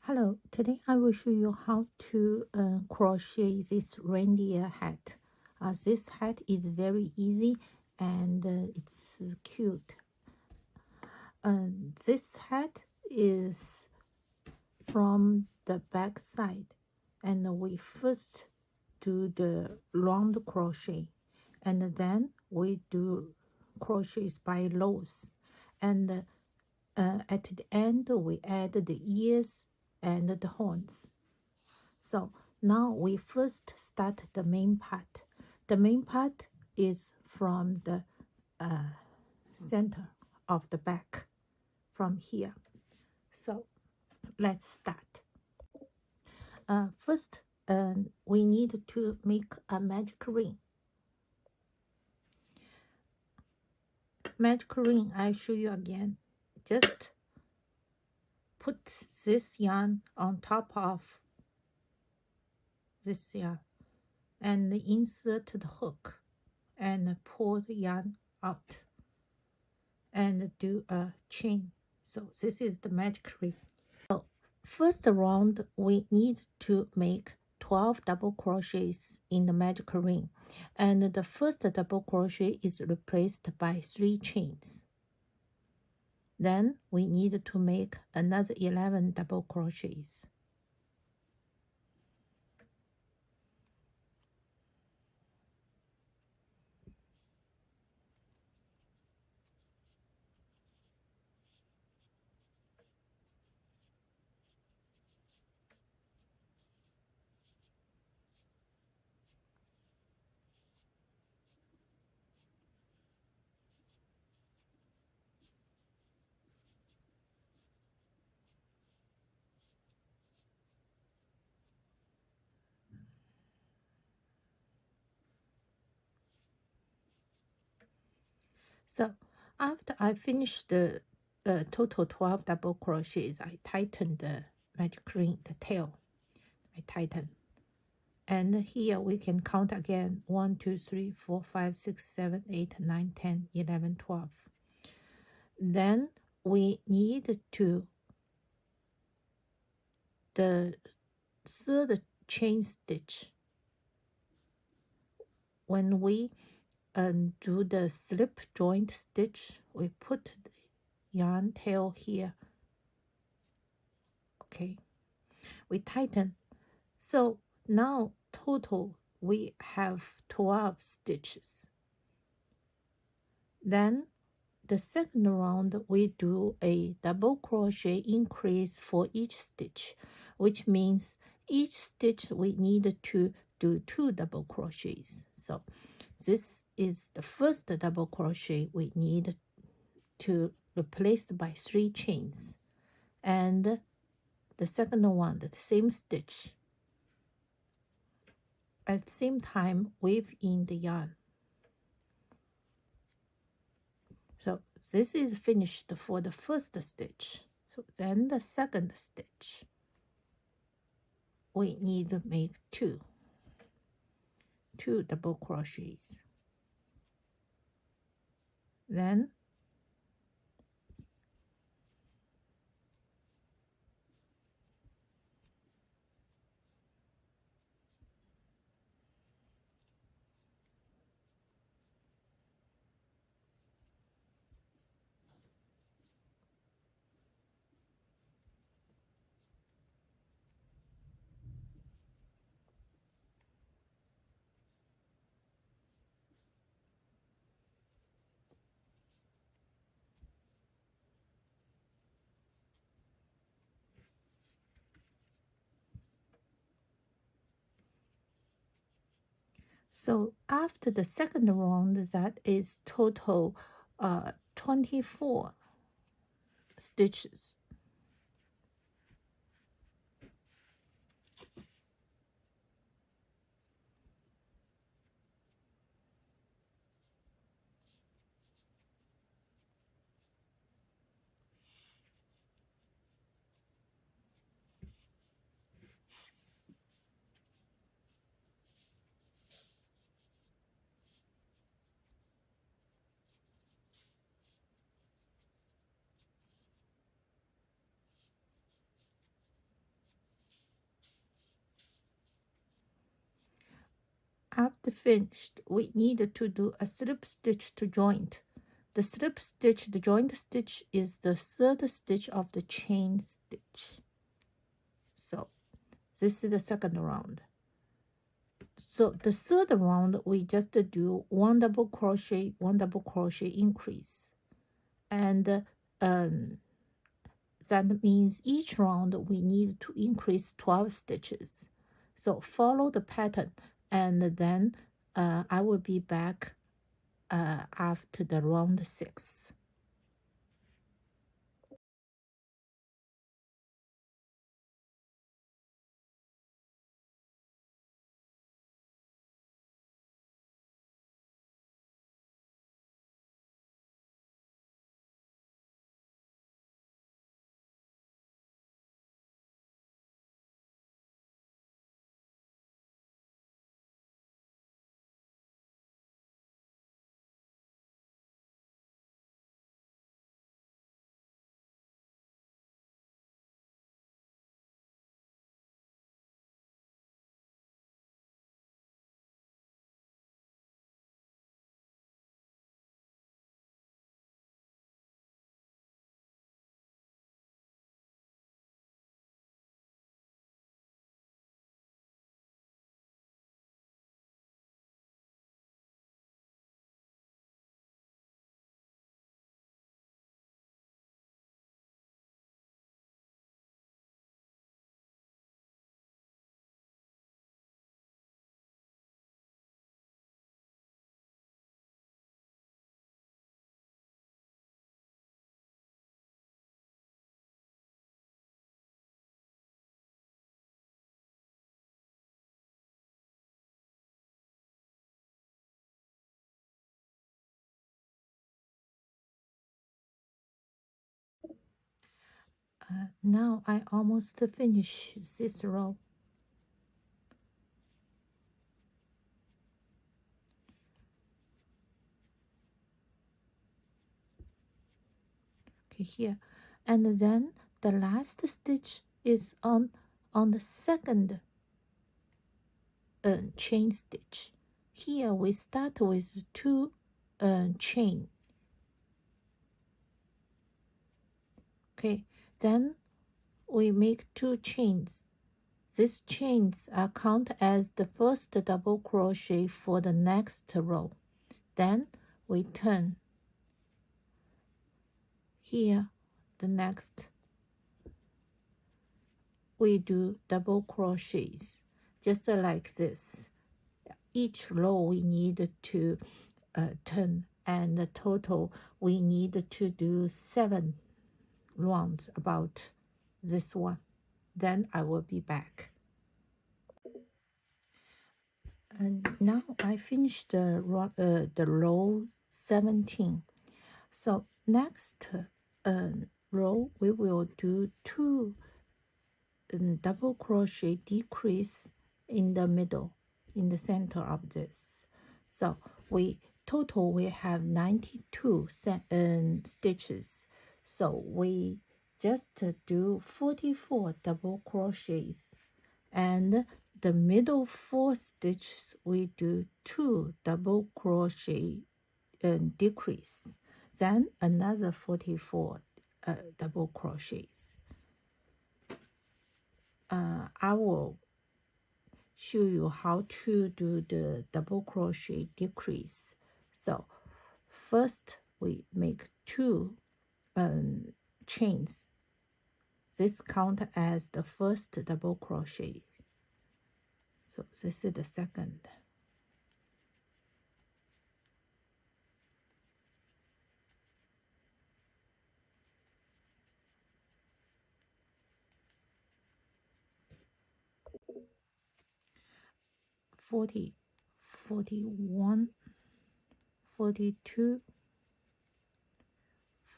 Hello, today I will show you how to crochet this reindeer hat. This hat is very easy and it's cute. This hat is from the back side, and we first do the round crochet, and then we do crochets by rows, and at the end we add the ears and the horns. So now we first start the main part. The main part is from the center of the back, from here. So let's start. First, we need to make a magic ring. Magic ring, I show you again. Just put this yarn on top of this yarn and insert the hook and pull the yarn out and do a chain. So this is the magic ring. So first round we need to make 12 double crochets in the magic ring, and the first double crochet is replaced by 3 chains. Then we need to make another 11 double crochets. So after I finish the total 12 double crochets, I tighten the magic ring, the tail. I tighten. And here we can count again 1, 2, 3, 4, 5, 6, 7, 8, 9, 10, 11, 12. Then we need to the third chain stitch. When we do the slip joint stitch, we put the yarn tail here. Okay, we tighten. So now total we have 12 stitches. Then the second round we do a double crochet increase for each stitch, which means each stitch we need to do 2 double crochets. So this is the first double crochet we need to replace by 3 chains, and the second one the same stitch. At the same time, weave in the yarn. So this is finished for the first stitch. So then the second stitch, we need to make two double crochets. Then so after the second round, that is total 24 stitches. finished, we need to do a slip stitch to joint. The slip stitch, the joint stitch, is the third stitch of the chain stitch. So this is the second round. So the third round, we just do 1 double crochet, 1 double crochet increase. And that means each round we need to increase 12 stitches. So follow the pattern, and then I will be back after the round 6. Now I almost finish this row. Okay, here, and then the last stitch is on the second chain stitch. Here we start with 2 chain. Okay, then we make 2 chains. These chains are count as the first double crochet for the next row. Then we turn. Here, the next, we do double crochets, just like this. Each row we need to turn, and the total we need to do 7 rounds about this one. Then I will be back. And now I finished the row 17. So next row we will do 2 double crochet decrease in the middle, in the center of this. So we have 92 stitches. So we just do 44 double crochets, and the middle 4 stitches we do 2 double crochet decrease, then another 44 double crochets. I will show you how to do the double crochet decrease. So first we make 2 chains. This count as the first double crochet. So this is the second. $40, $41, $42,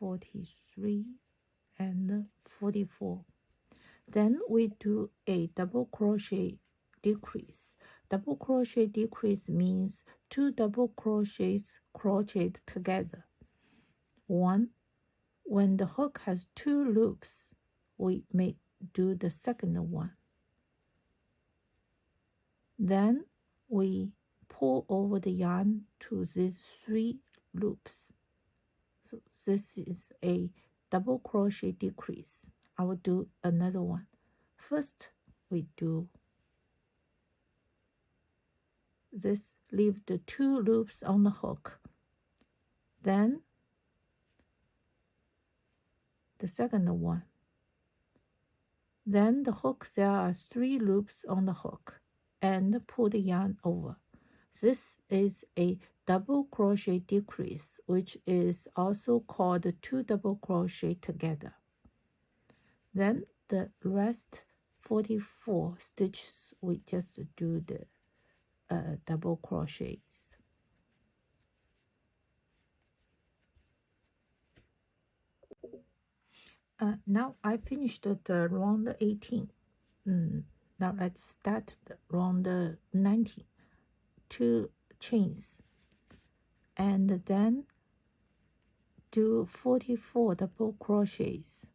$43, and $44. Then we do a double crochet decrease. Double crochet decrease means 2 double crochets crocheted together. One, when the hook has 2 loops, we may do the second one. Then we pull over the yarn to these 3 loops. So this is a double crochet decrease. I will do another one. First, we do this, leave the 2 loops on the hook. Then the second one. Then the hook, there are 3 loops on the hook, and pull the yarn over. This is a double crochet decrease, which is also called 2 double crochet together. Then the rest 44 stitches, we just do the double crochets. Now I finished the round 18. Now let's start the round 19. 2 chains, and then do 44 double crochets.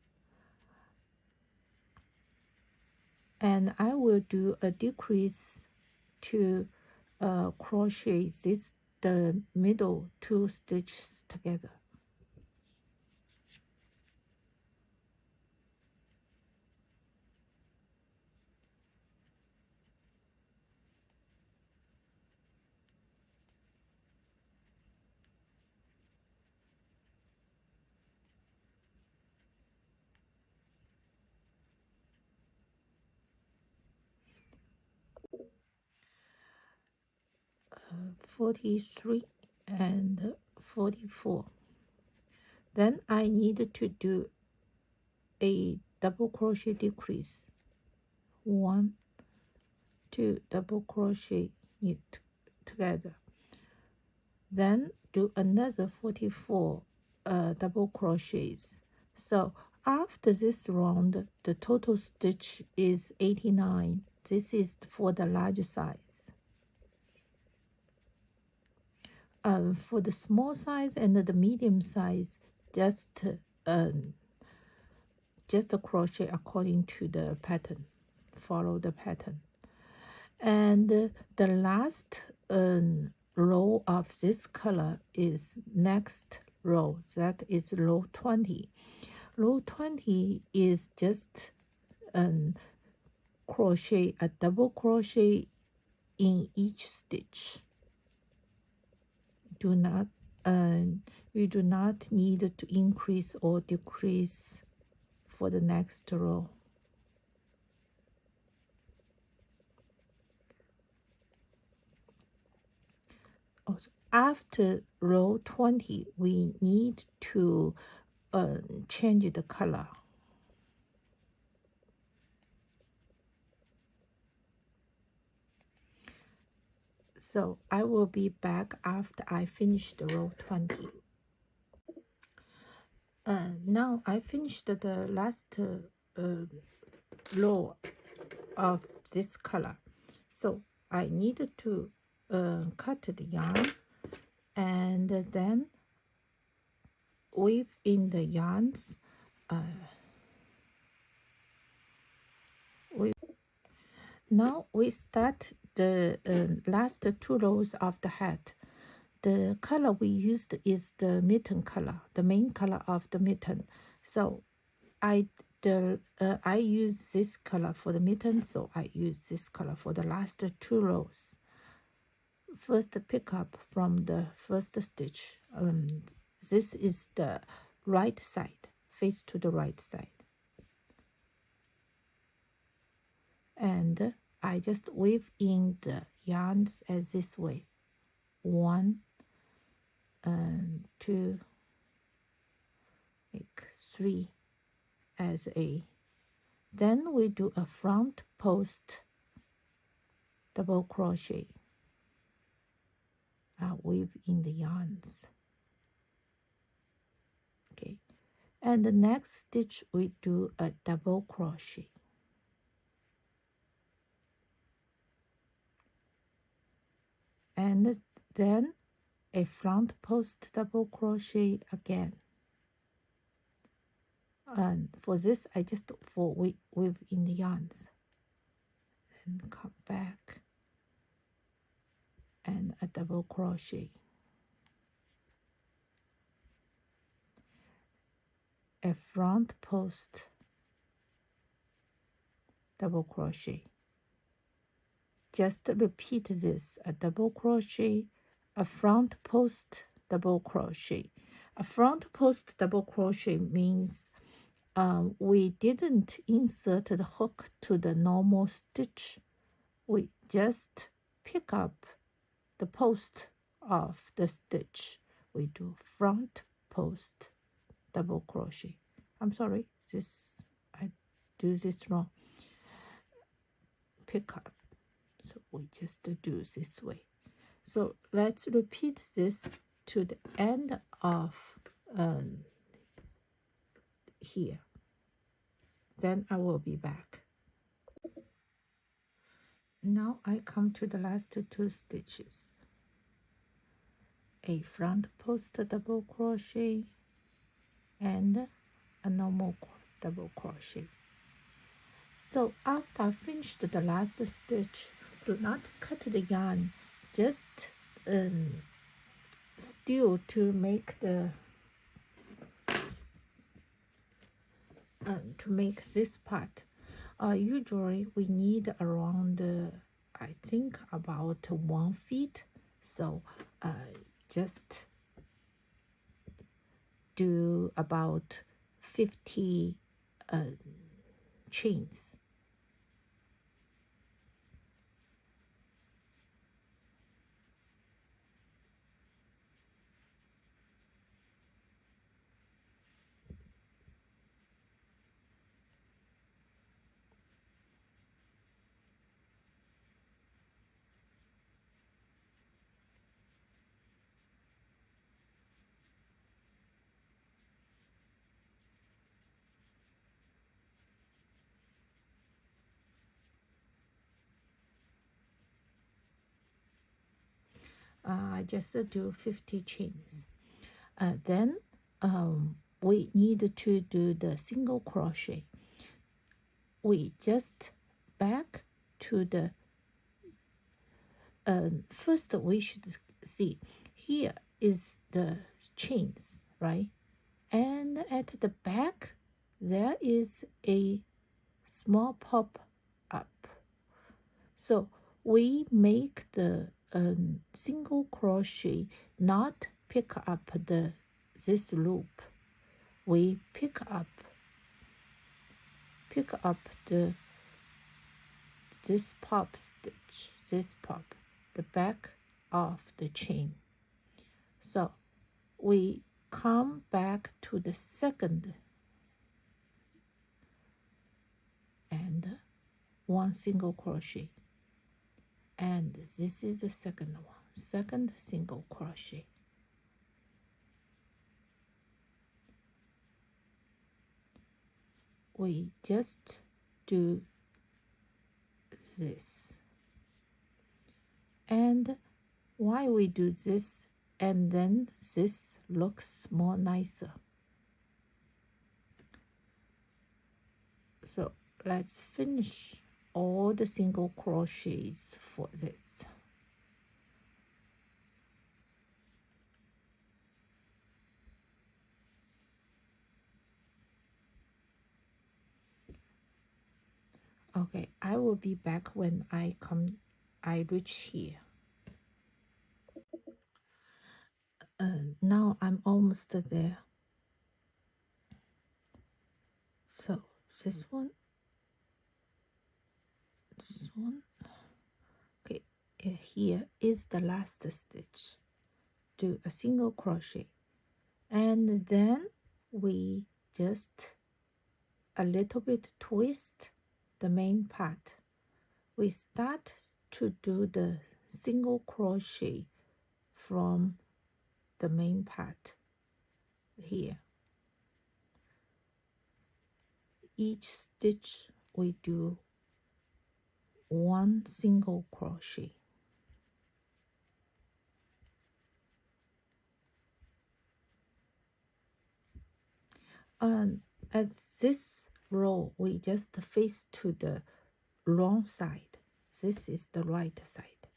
And I will do a decrease to crochet the middle 2 stitches together. Uh, 43 and 44. Then I need to do a double crochet decrease. 1, 2 double crochet knit together. Then do another 44 double crochets. So after this round, the total stitch is 89. This is for the large size. For the small size and the medium size, just crochet according to the pattern. Follow the pattern. And the last row of this color is next row. That is row 20. Row 20 is just crochet a double crochet in each stitch. You do not need to increase or decrease for the next row. Also, after row 20, we need to change the color. So I will be back after I finish the row 20. Now I finished the last row of this color. So I need to cut the yarn and then weave in the yarns. Now we start the last 2 rows of the hat. The color we used is the mitten color, the main color of the mitten. So I use this color for the mitten, so I use this color for the last 2 rows. First pick up from the first stitch. This is the right side, face to the right side. And I just weave in the yarns as this way. 1 and 2, make 3 as a. Then we do a front post double crochet. Weave in the yarns. Okay, and the next stitch we do a double crochet. And then a front post double crochet again. And for this, I just weave in the yarns and come back and a double crochet, a front post double crochet. Just repeat this: a double crochet, a front post double crochet. A front post double crochet means we didn't insert the hook to the normal stitch. We just pick up the post of the stitch. We do front post double crochet. I'm sorry, I do this wrong. Pick up. So we just do this way. So let's repeat this to the end of here. Then I will be back. Now I come to the last two stitches. A front post double crochet and a normal double crochet. So after I finished the last stitch, do not cut the yarn, just still to make the to make this part. Usually we need around I think about 1 feet. So just do about 50 chains. I just do 50 chains. Then we need to do the single crochet. We just back to the first we should see here is the chains, right? And at the back there is a small pop up. So we make the single crochet, not pick up this loop. We pick up this pop stitch, this pop, the back of the chain. So we come back to the second and 1 single crochet, and this is the second one, second single crochet. We just do this, and why we do this, and then this looks more nicer. So let's finish all the single crochets for this. Okay, I will be back when I reach here. Now I'm almost there. So this one, okay, here is the last stitch. Do a single crochet, and then we just a little bit twist the main part. We start to do the single crochet from the main part here. Each stitch we do 1 single crochet. At this row, we just face to the wrong side. This is the right side.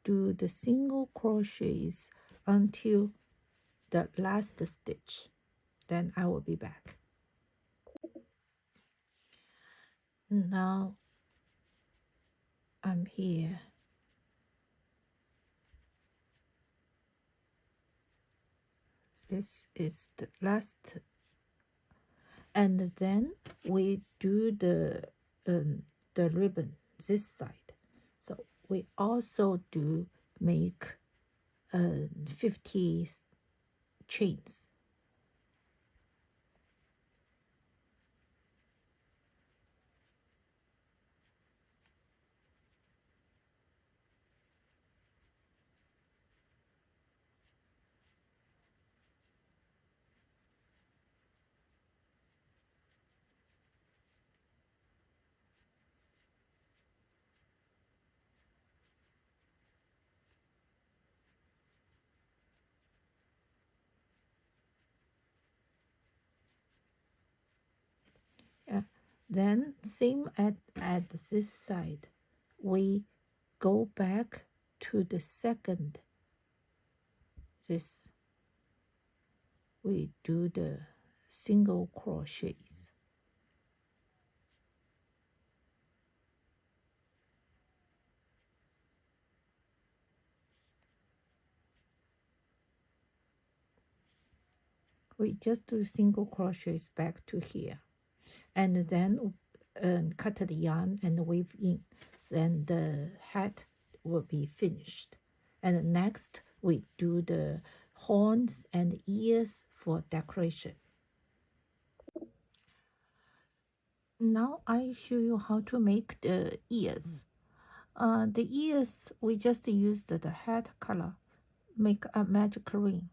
do the single crochets until the last stitch. Then I will be back. Now I'm here. This is the last, and then we do the ribbon this side. So we also do make 50 chains. Yeah. Then same at this side, we go back to the second. This we do the single crochets. We just do single crochets back to here, and then cut the yarn and weave in. Then the hat will be finished. And next we do the horns and ears for decoration. Now I show you how to make the ears. The ears, we just used the hat color, make a magic ring.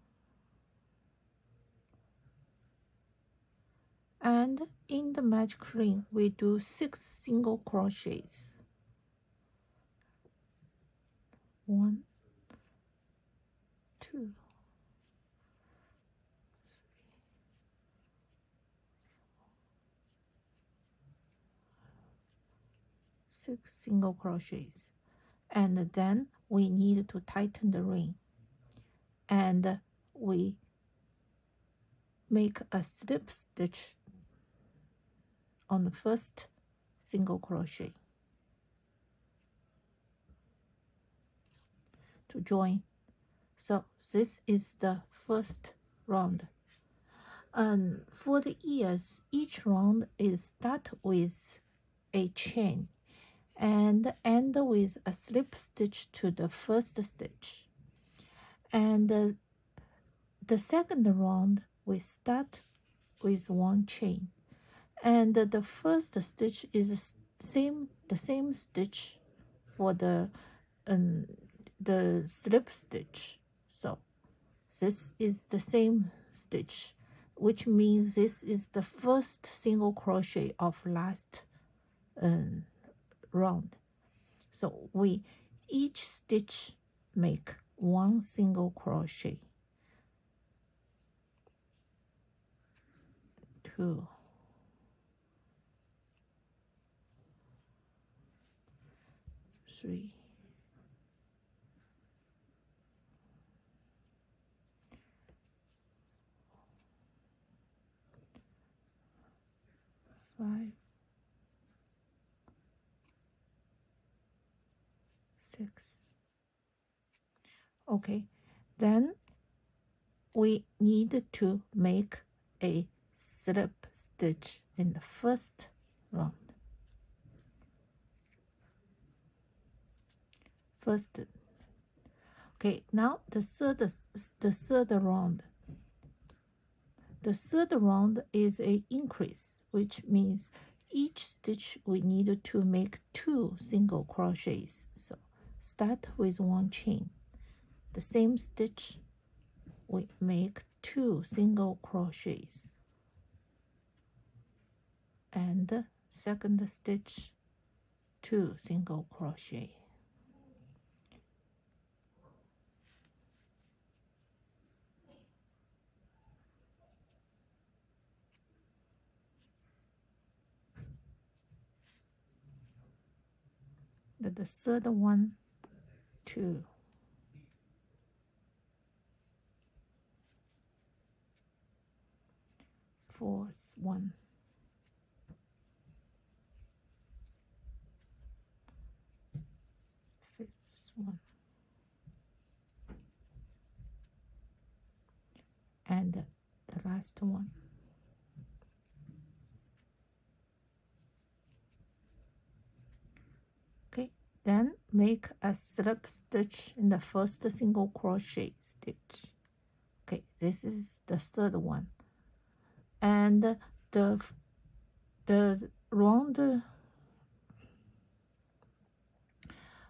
And in the magic ring, we do 6 single crochets. 1, 2, 6 single crochets. And then we need to tighten the ring. And we make a slip stitch on the first single crochet to join. So this is the first round. And for the ears, each round is start with a chain and end with a slip stitch to the first stitch. And the second round we start with 1 chain, and the first stitch is the same stitch for the slip stitch. So this is the same stitch, which means this is the first single crochet of last round. So we each stitch make 1 single crochet. 2, 3, 5, 6. Okay, then we need to make a slip stitch in the first round. Okay, now the third round. The third round is a increase, which means each stitch we need to make 2 single crochets. So start with 1 chain. The same stitch, we make 2 single crochets. And the second stitch, 2 single crochet. The third one, 2. fourth one, fifth one, and the last one. Okay, then make a slip stitch in the first single crochet stitch. Okay, this is the third one, and the round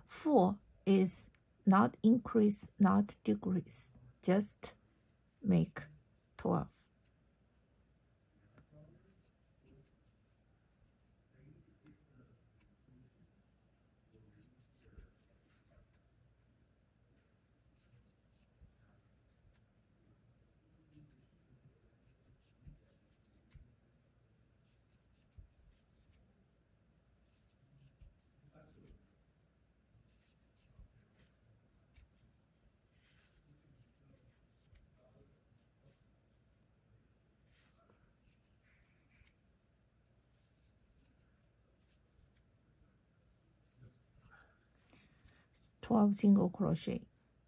4 is not increase, not decrease, just make 12. Twelve single crochet,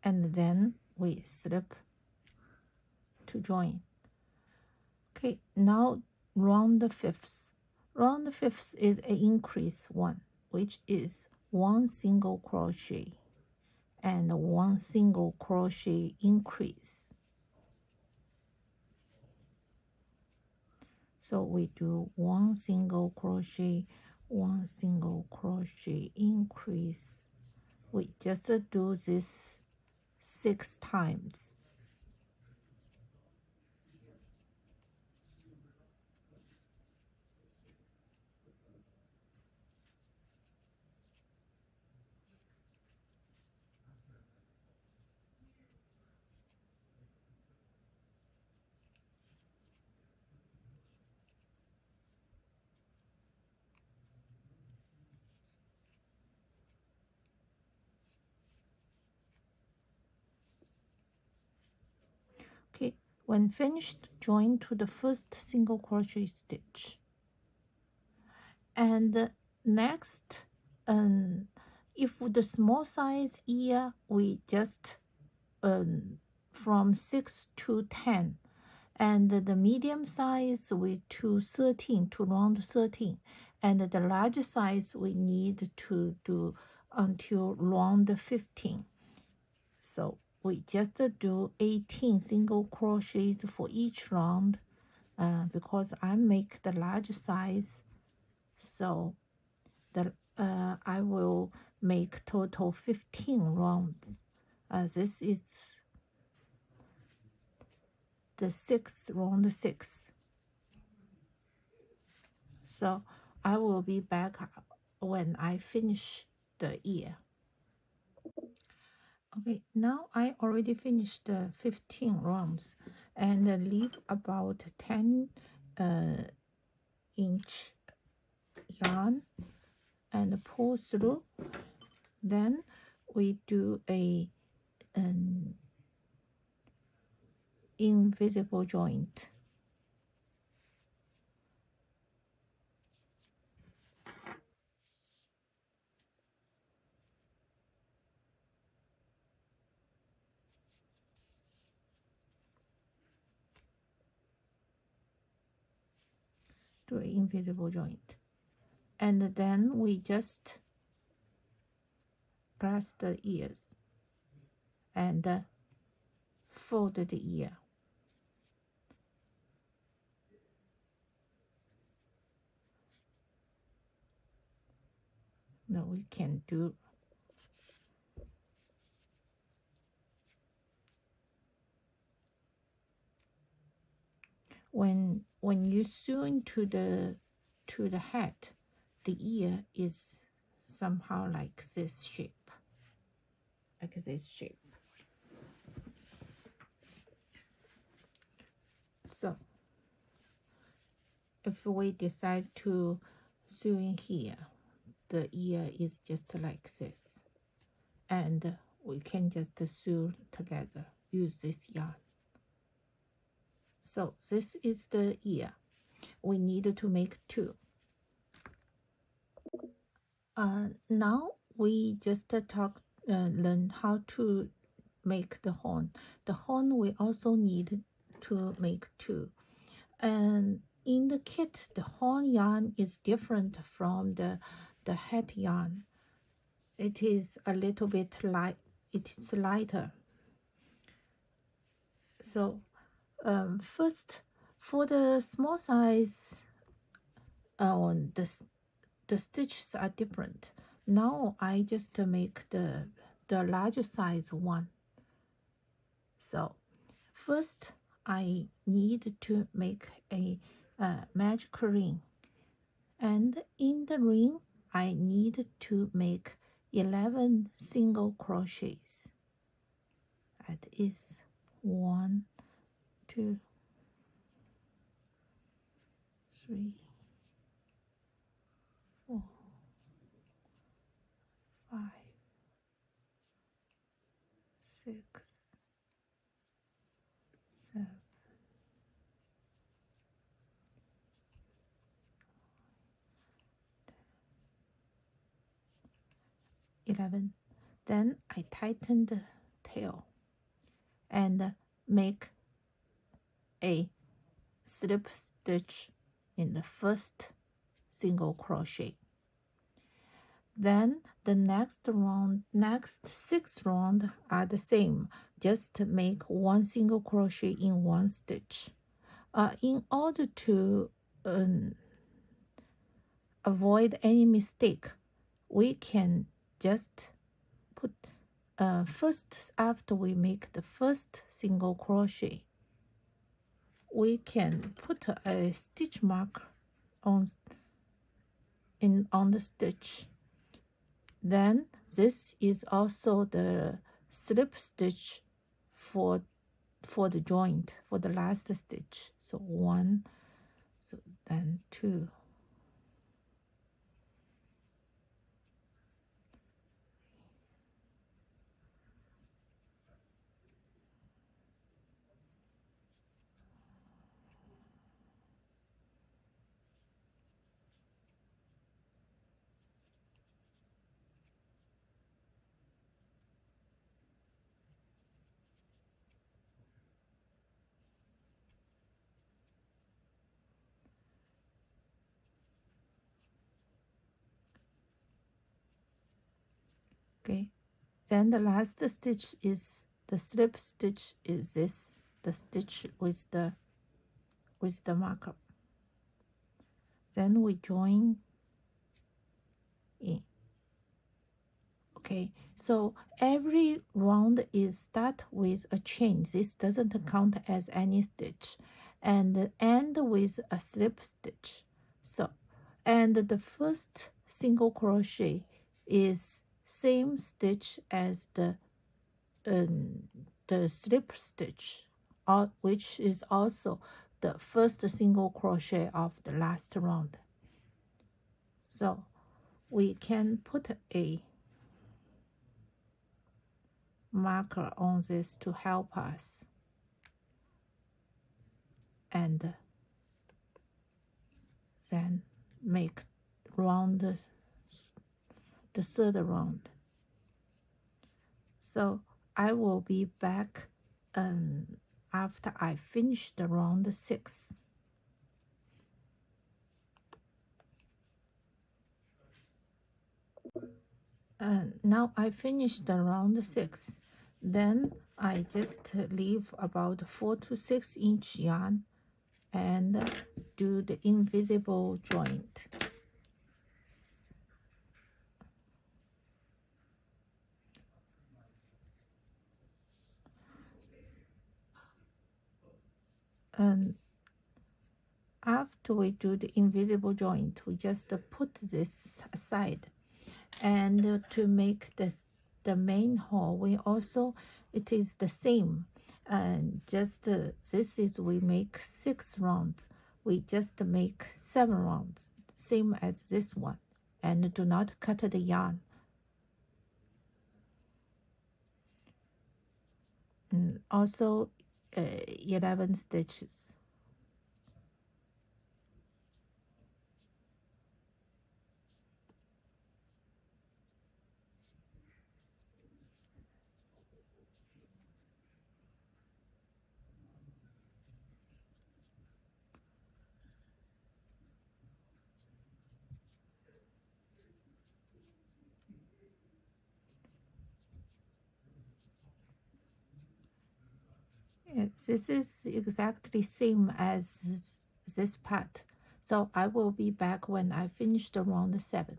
and then we slip to join. Okay, now round the fifth. Round the fifth is an increase one, which is 1 single crochet and 1 single crochet increase. So we do 1 single crochet, 1 single crochet increase. We just do this 6 times. Okay, when finished, join to the first single crochet stitch. And next, if the small size ear, we just from 6 to 10, and the medium size we to 13, to round 13, and the large size we need to do until round 15. So we just do 18 single crochets for each round, because I make the large size, so I will make total 15 rounds. This is the round 6. So I will be back when I finish the ear. Okay, now I already finished the 15 rounds and leave about 10 inch yarn and pull through. Then we do a invisible joint. Do an invisible joint, and then we just press the ears and fold the ear. Now we can do when you sew into the hat, the ear is somehow like this shape, So if we decide to sew in here, the ear is just like this, and we can just sew together, use this yarn. So this is the ear. we need to make 2. Now we just learn how to make the horn. The horn we also need to make 2. And in the kit, the horn yarn is different from the hat yarn. It is a little bit light. It's lighter. So first, for the small size, the stitches are different. Now I just make the larger size one. So first I need to make a magic ring, and in the ring I need to make 11 single crochets. That is 1, 2, 3, 4, 5, 6, 7, 11. Then I tighten the tail and make a slip stitch in the first single crochet. Then the next 6 round are the same, just make 1 single crochet in 1 stitch. In order to avoid any mistake, we can just put first, after we make the first single crochet, we can put a stitch mark on the stitch. Then this is also the slip stitch for the joint, for the last stitch. So 1, so then 2, okay. Then the last stitch is the slip stitch, is this, the stitch with the marker. Then we join in. Okay, so every round is start with a chain. This doesn't count as any stitch, and end with a slip stitch. So, and the first single crochet is same stitch as the slip stitch, which is also the first single crochet of the last round. So we can put a marker on this to help us, and then make round the third round. So I will be back after I finish the round 6. Now I finished the round 6. Then I just leave about 4 to 6 inch yarn and do the invisible joint. And after we do the invisible joint, we just put this aside. And to make this the main hole, we also, it is the same, and just this is, we make 6 rounds, we just make 7 rounds, same as this one, and do not cut the yarn. And also 11 stitches. This is exactly same as this part. So I will be back when I finish the round 7.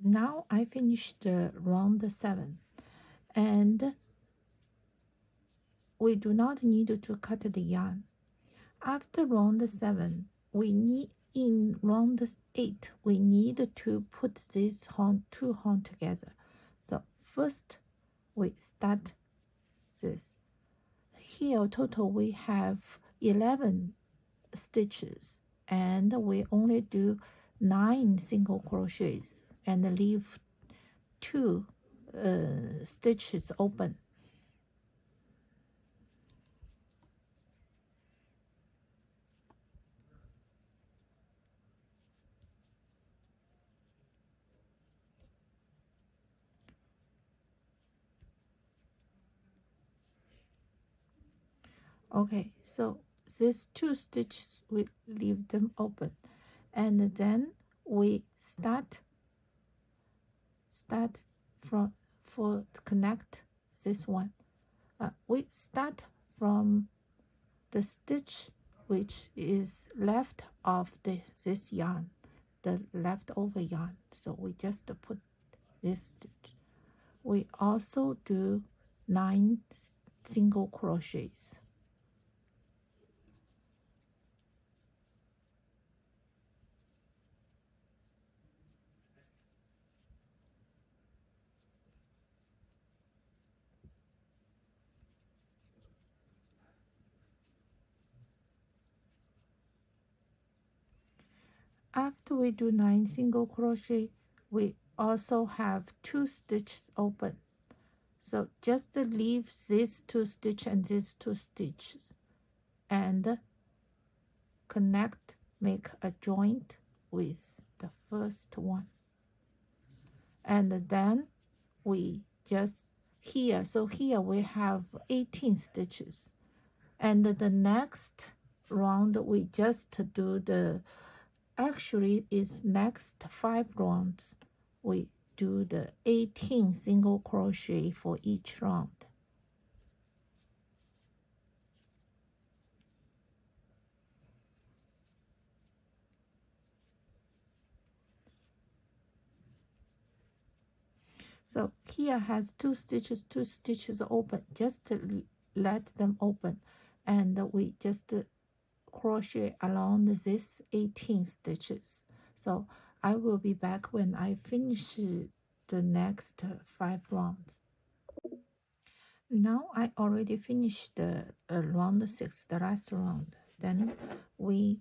Now I finished the round 7, and we do not need to cut the yarn. After round 7, we need in round 8 we need to put these two horn together. So first we start this. Here total we have 11 stitches, and we only do 9 single crochets and leave 2 stitches open. Okay, so these 2 stitches we leave them open, and then we start from for connect this one. We start from the stitch which is left of this yarn, the leftover yarn. So we just put this stitch. We also do 9 single crochets. After we do 9 single crochet, we also have 2 stitches open. So just leave these 2 stitches and these 2 stitches and connect, make a joint with the first one. And then we just here, so here we have 18 stitches. And the next round we just do the, actually it's next 5 rounds. We do the 18 single crochet for each round. So here has 2 stitches open. Just let them open, and we just crochet along this 18 stitches. So I will be back when I finish the next 5 rounds. Now I already finished the round 6, the last round. Then we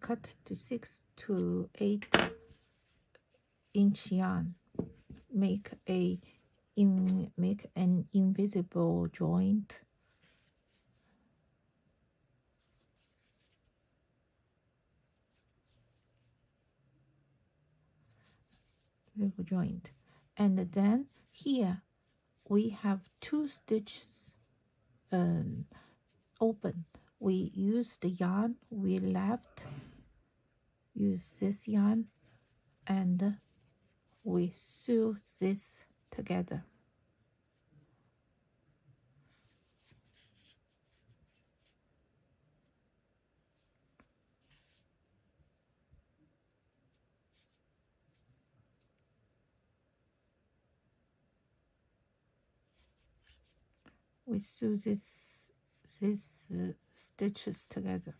cut to 6 to 8 inch yarn, make an invisible joint. Joint, and then here we have 2 stitches open. We use the yarn we left, use this yarn, and we sew this together. We sew these stitches together.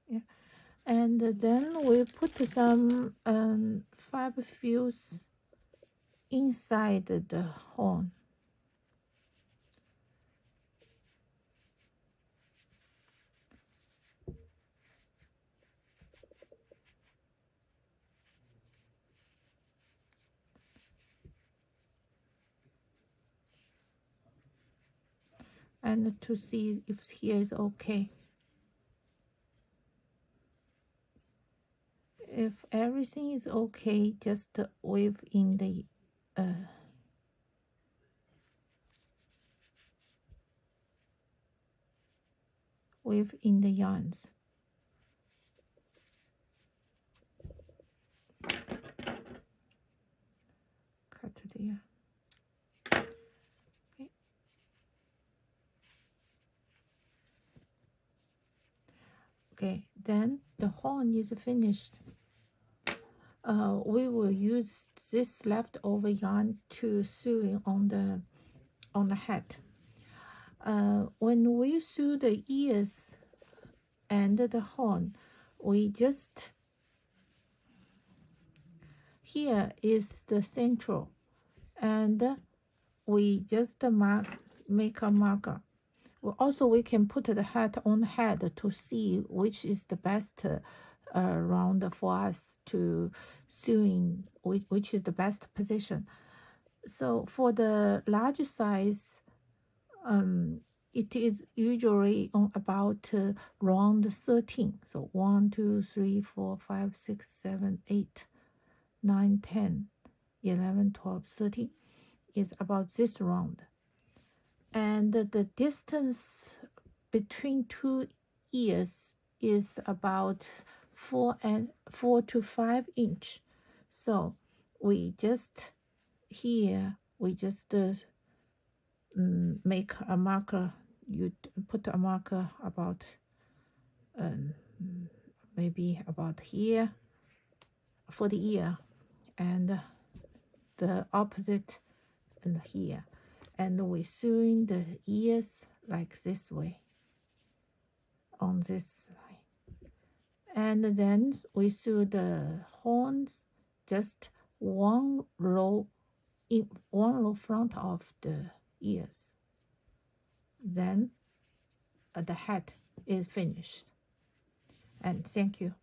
Yeah, and then we put some fiber fuse inside the horn. And to see if here is okay. If everything is okay, just wave in the weave in the yarns. Cut there. Okay. Okay, then the horn is finished. We will use this leftover yarn to sew on the hat. When we sew the ears and the horn, we just, here is the central, and we just make a marker. Well, also, we can put the hat on the head to see which is the best round for us to sewing, which is the best position. So for the large size, it is usually on about round 13. So 1, 2, 3, 4, 5, 6, 7, 8, 9, 10, 11, 12, 13 is about this round. And the distance between two ears is about 4 to 5 inch. So we just here we just make a marker. You put a marker about maybe about here for the ear, and the opposite and here, and we sewing the ears like this way on this line, and then we sew the horns just one row front of the ears. Then the hat is finished. And thank you.